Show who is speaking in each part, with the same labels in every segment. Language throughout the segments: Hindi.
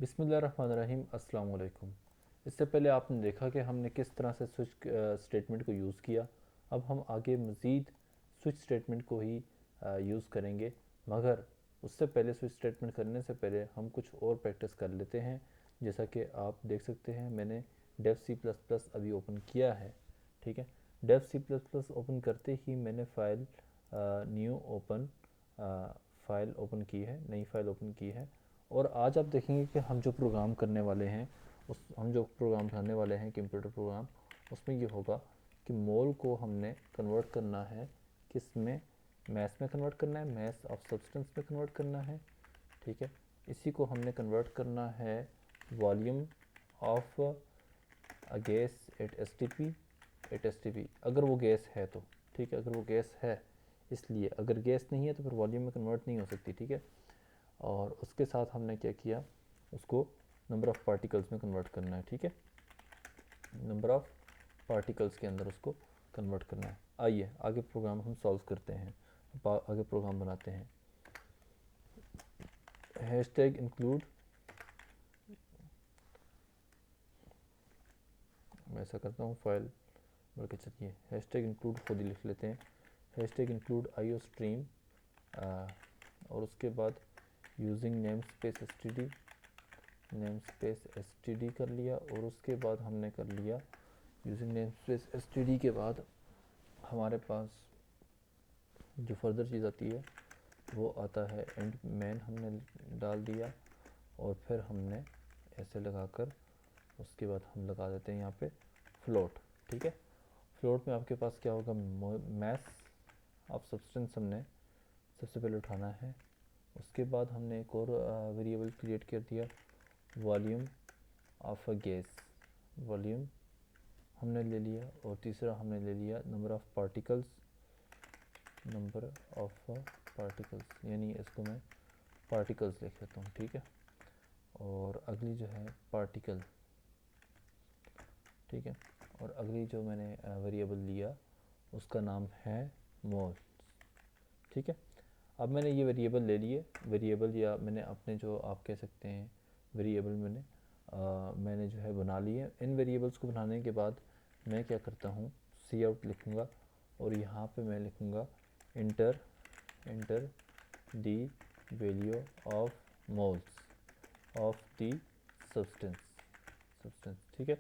Speaker 1: बिस्मिल्लाहिर्रहमानिर्रहीम। अस्सलाम वालेकुम। इससे पहले आपने देखा कि हमने किस तरह से स्विच स्टेटमेंट को यूज़ किया। अब हम आगे मज़ीद स्विच स्टेटमेंट को ही यूज़ करेंगे, मगर उससे पहले स्विच स्टेटमेंट करने से पहले हम कुछ और प्रैक्टिस कर लेते हैं। जैसा कि आप देख सकते हैं, मैंने डेव सी प्लस प्लस अभी ओपन किया है। ठीक है, Dev C plus plus open करते ही मैंने file new open file open की है, नई फ़ाइल ओपन की है। और आज आप देखेंगे कि हम जो प्रोग्राम करने वाले हैं, उस हम जो प्रोग्राम करने वाले हैं कंप्यूटर प्रोग्राम, उसमें ये होगा कि मोल को हमने कन्वर्ट करना है, किस में, मैथ्स में कन्वर्ट करना है, मैथ्स ऑफ सब्सटेंस में कन्वर्ट करना है। ठीक है, इसी को हमने कन्वर्ट करना है volume of a gas at S T P, अगर वो गैस है तो। ठीक है, अगर वो गैस है, इसलिए अगर गैस नहीं है तो फिर वॉल्यूम में कन्वर्ट नहीं हो सकती। ठीक है, और उसके साथ हमने क्या किया, उसको नंबर ऑफ़ पार्टिकल्स में कन्वर्ट करना है। ठीक है, नंबर ऑफ़ पार्टिकल्स के अंदर उसको कन्वर्ट करना है। आइए आगे प्रोग्राम हम सॉल्व करते हैं, आगे प्रोग्राम बनाते हैं। हैशटैग इंक्लूड, मैं ऐसा करता हूँ फाइल बल्कि चलिए हैशटैग इंक्लूड खुद ही लिख लेते हैं। हैशटैग इंक्लूड आईओ स्ट्रीम, और उसके बाद using name space S T D कर लिया। और उसके बाद हमने कर लिया using name space S T D के बाद हमारे पास जो फर्दर चीज़ आती है वो आता है एंड मैन, हमने डाल दिया। और फिर हमने ऐसे लगाकर उसके बाद हम लगा देते हैं यहाँ पे फ्लोट। ठीक है, फ्लोट में आपके पास क्या होगा, मैथ ऑफ सब्सटेंस हमने सबसे पहले उठाना है। उसके बाद हमने एक और वेरिएबल क्रिएट कर दिया, volume of a gas, volume हमने ले लिया। और तीसरा हमने ले लिया number of particles, number of particles, यानी इसको मैं पार्टिकल्स लिख लेता हूँ। ठीक है, और अगली जो है पार्टिकल। ठीक है, और अगली जो मैंने वेरिएबल लिया उसका नाम है मोल। ठीक है, अब मैंने ये वेरिएबल ले लिए, वेरिएबल या मैंने अपने जो आप कह सकते हैं वेरिएबल मैंने जो है बना लिए। इन वेरिएबल्स को बनाने के बाद मैं क्या करता हूँ, सी आउट लिखूँगा और यहाँ पे मैं लिखूँगा inter the value of moles of the substance. ठीक है,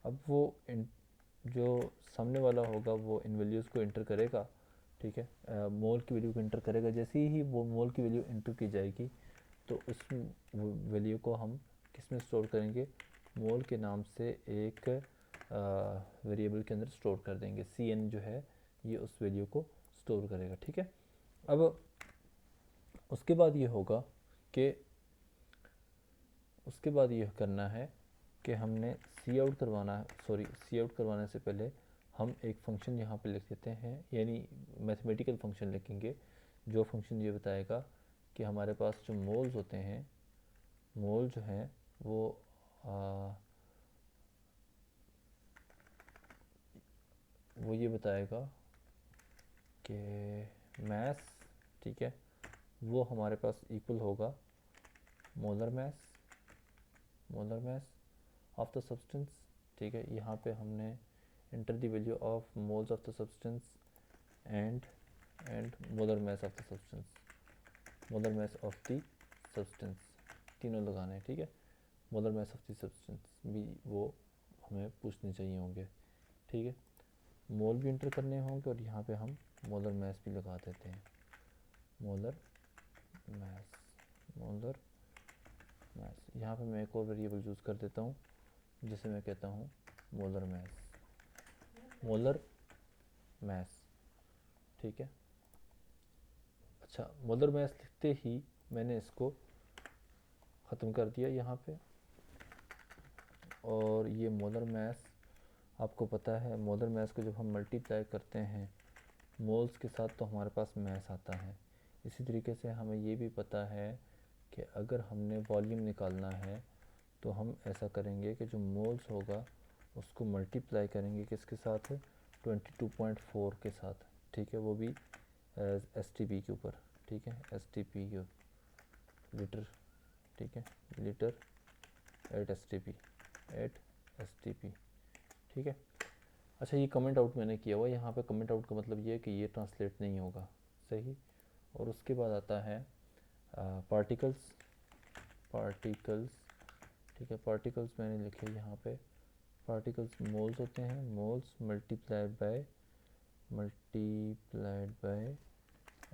Speaker 1: अब वो जो सामने वाला होगा वो इन वैल्यूज़ को इंटर करेगा। ठीक है, मोल की वैल्यू को इंटर करेगा। जैसे ही वो मोल की वैल्यू इंटर की जाएगी तो उस वैल्यू को हम किस में स्टोर करेंगे, मोल के नाम से एक वेरिएबल के अंदर स्टोर कर देंगे। सी एन जो है ये उस वैल्यू को स्टोर करेगा। ठीक है, अब उसके बाद ये होगा कि उसके बाद ये करना है कि हमने सी आउट करवाना है, सॉरी सी आउट करवाने से पहले हम एक फ़ंक्शन यहाँ पे लिख देते हैं, यानी मैथमेटिकल फ़ंक्शन लिखेंगे। जो फ़ंक्शन ये बताएगा कि हमारे पास जो मोल्स होते हैं, मोल जो हैं वो ये बताएगा कि मैस, ठीक है, वो हमारे पास इक्वल होगा molar mass of the substance. ठीक है, यहाँ पे हमने enter the value of moles of the substance and molar mass of the substance, molar mass of the substance तीनों लगाने हैं। ठीक है, molar mass of the substance भी वो हमें पूछने चाहिए होंगे। ठीक है, मोल भी इंटर करने होंगे और यहाँ पे हम मोलर मैस भी लगा देते हैं, मोलर मैस। यहाँ पे मैं एक और वेरिएबल यूज़ कर देता हूँ जिसे मैं कहता हूँ मोलर मैस। ठीक है, अच्छा, मोलर मैस लिखते ही मैंने इसको ख़त्म कर दिया यहाँ पे। और ये मोलर मैस, आपको पता है मोलर मैस को जब हम मल्टीप्लाई करते हैं मोल्स के साथ तो हमारे पास मैस आता है। इसी तरीके से हमें ये भी पता है कि अगर हमने वॉल्यूम निकालना है तो हम ऐसा करेंगे कि जो मोल्स होगा उसको मल्टीप्लाई करेंगे किसके साथ, 22.4 के साथ। ठीक है, वो भी एस टी पी के ऊपर। ठीक है, एस टी पी लीटर। ठीक है, लीटर 8 STP, ठीक है। अच्छा, ये कमेंट आउट मैंने किया हुआ, यहाँ पे कमेंट आउट का मतलब ये है कि ये ट्रांसलेट नहीं होगा, सही। और उसके बाद आता है पार्टिकल्स, ठीक है। पार्टिकल्स मैंने लिखे यहाँ पे, पार्टिकल्स मोल्स होते हैं, moles multiplied by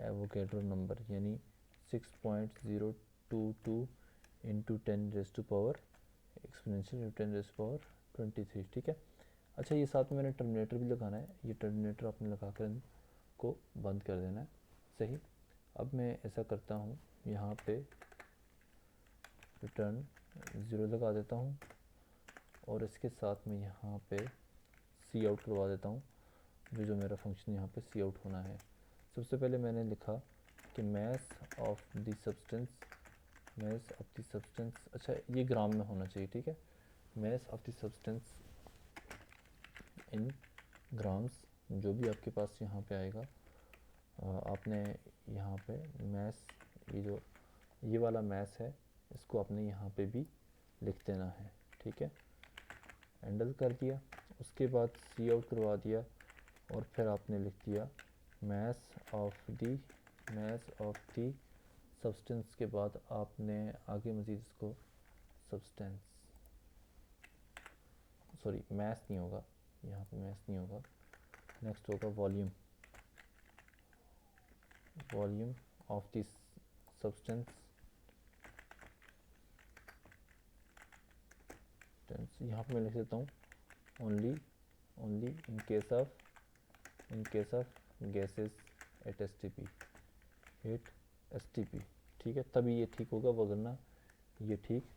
Speaker 1: Avogadro number, यानी 6.022 इंटू 10⁻³ एक्सपोनेंशियल 10⁻23, ठीक है। अच्छा, ये साथ में मैंने टर्मिनेटर भी लगाना है, ये टर्मिनेटर आपने लगा कर इनको बंद कर देना है, सही। अब मैं ऐसा करता हूँ, यहाँ पे रिटर्न 0 लगा देता हूँ और इसके साथ में यहाँ पे सी आउट करवा देता हूँ, जो मेरा फंक्शन यहाँ पे सी आउट होना है। सबसे पहले मैंने लिखा कि मैस ऑफ द सब्सटेंस, अच्छा ये ग्राम में होना चाहिए, ठीक है। Mass of the substance in grams, जो भी आपके पास यहाँ पे आएगा, आपने यहाँ पे मैस, ये वाला मैस है, इसको आपने यहाँ पे भी लिख देना है, ठीक है। हैंडल कर दिया, उसके बाद सी आउट करवा दिया और फिर आपने लिख दिया मैस ऑफ दी सब्सटेंस के बाद आपने आगे मज़ीद इसको सब्सटेंस, सॉरी मैस नहीं होगा, यहाँ पे मैस नहीं होगा, नेक्स्ट होगा वॉल्यूम ऑफ दिस सब्सटेंस, यहाँ पे मैं लिख देता हूँ only in case of gases at STP, ठीक है। तभी ये ठीक होगा, वरना ये ठीक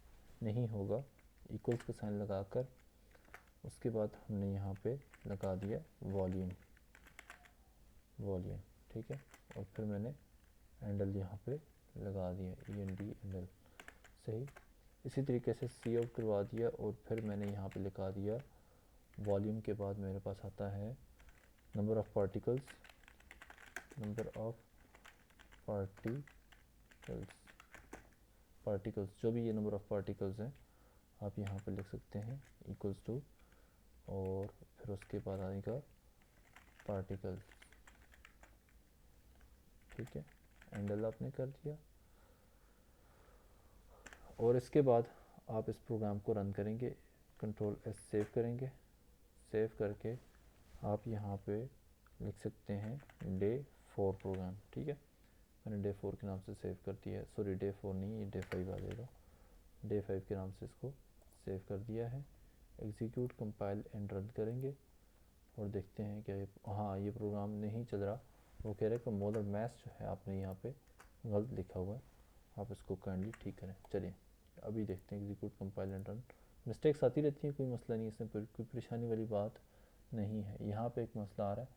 Speaker 1: नहीं होगा। इक्वल्स का साइन लगाकर उसके बाद हमने यहाँ पे लगा दिया वॉल्यूम, ठीक है। और फिर मैंने हैंडल यहाँ पे लगा दिया END हैंडल, सही। इसी तरीके से सी आउट करवा दिया और फिर मैंने यहाँ पे लिखा दिया वॉल्यूम के बाद मेरे पास आता है नंबर ऑफ़ पार्टिकल्स, जो भी ये नंबर ऑफ़ पार्टिकल्स हैं आप यहाँ पे लिख सकते हैं इक्वल्स टू, और फिर उसके बाद आएगा पार्टिकल्स, ठीक है। हैंडल आपने कर दिया और इसके बाद आप इस प्रोग्राम को रन करेंगे, कंट्रोल S सेव करेंगे, सेव करके आप यहाँ पे लिख सकते हैं डे 4 प्रोग्राम, ठीक है। मैंने डे 4 के नाम से सेव कर दिया है, सॉरी डे 4 नहीं, ये डे 5 आ जाएगा, डे 5 के नाम से इसको सेव कर दिया है। एग्जीक्यूट, कंपाइल एंड रन करेंगे और देखते हैं क्या ये, हाँ ये प्रोग्राम नहीं चल रहा, वो कह रहा है कि मोलर मैस जो है आपने यहाँ पे गलत लिखा हुआ है, आप इसको काइंडली ठीक करें। चलिए अभी देखते हैं, execute, compile and run. Mistakes आती रहती हैं, कोई मसला नहीं, इसमें कोई परेशानी वाली बात नहीं है। यहाँ पे एक मसला आ रहा है,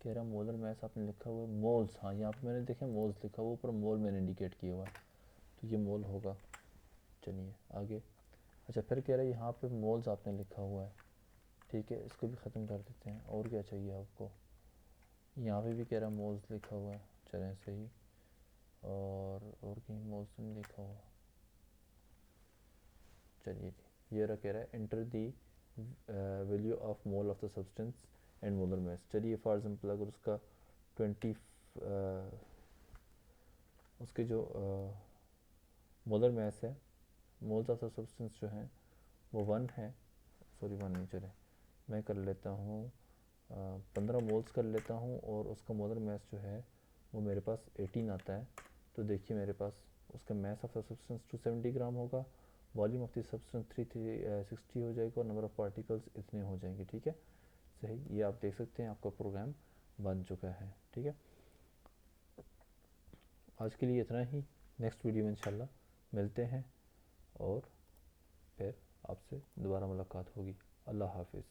Speaker 1: कह रहा मोलर मैस आपने लिखा हुआ है मोल्स, हाँ यहाँ पे मैंने देखे मोल्स लिखा हुआ, ऊपर मोल मैंने इंडिकेट किया हुआ है, तो ये मोल होगा। चलिए आगे, अच्छा फिर कह रहा है यहाँ पे मोल्स आपने लिखा हुआ है, ठीक है, इसको भी ख़त्म कर देते हैं। और क्या चाहिए आपको, यहाँ पे भी कह रहा है मोल्स लिखा हुआ है, चलें सही, और कहीं मोल्स तो नहीं लिखा हुआ, चलिए जी, ये रहा, कह रहा है enter the value of mole of the substance and molar mass. चलिए फॉर एग्जांपल अगर उसका 20 उसके जो मोलर मैस है, मोल्स ऑफ द सब्सटेंस जो हैं वो 1 है, सॉरी 1 नहीं, चले मैं कर लेता हूँ 15 मोल्स कर लेता हूँ, और उसका मोलर मैस जो है वो मेरे पास 18 आता है। तो देखिए मेरे पास उसका मैस ऑफ द सब्सटेंस 270 ग्राम होगा, वॉल्यूम ऑफ द सब्सटेंस 360 हो जाएगा और नंबर ऑफ़ पार्टिकल्स इतने हो जाएंगे, ठीक है, सही। ये आप देख सकते हैं आपका प्रोग्राम बन चुका है, ठीक है। आज के लिए इतना ही, नेक्स्ट वीडियो में इंशाल्लाह मिलते हैं और फिर आपसे दोबारा मुलाकात होगी। अल्लाह हाफिज़।